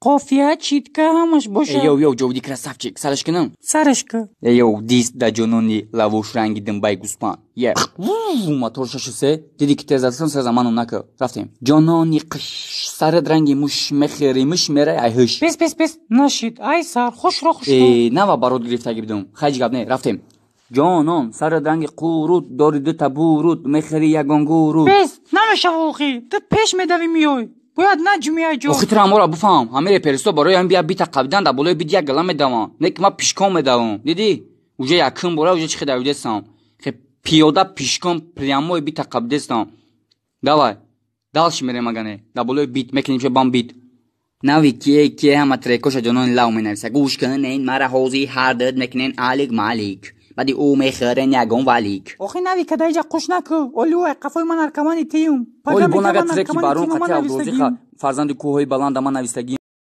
قافیه چیتکه همش باشه. Йоу, ҷовди красавчик, сараш кинам. سرشکه. Йоу, дист да ҷонони лавош ранги димбай гуспан. Е. Мотор шашусе. Диди ки тез астан се заману нака. Рафтем. ҷонони қиш сард ранги муш мехери муш мерай ай ҳуш. Пес нашид. Ай сар хушро хушро. Нава барод гирифтаги бидум. Хаҷ гап не. Рафтем. ҷонон сард ранги қуруд дори ду табуруд мехери ягон гуруд. Пес намеша волхи. Ты пеш медави миёй. باید نجمیای جو. آخه ترا امورا بفهم. همه پرستو برای هم بیا بیت قبیدن دا بالای بیت یک گلم میدوام. نه که ما پیشکام میدوام. دیدی؟ اوجه یکم برای اوجه چخه دویده سام. خب پیاده پیشکام پریاموی بیت قبیده سام. давай. دالش میره مگنه. دا بالای بیت میکنیم چه بام بیت. نوی که همه ترکوش جنون لاو مینویسه. گوش کنین مرا حوزی هر داد میکنین آلیک مالیک. بعدی او میخورن یگون والیک. آخه نوی که دایجا خوش نکو. اولوه قفای من ارکمانی تیم. اولی بوناگا ترکی بارون قطعه دوزی فرزند کوهی بلند ما نویسگی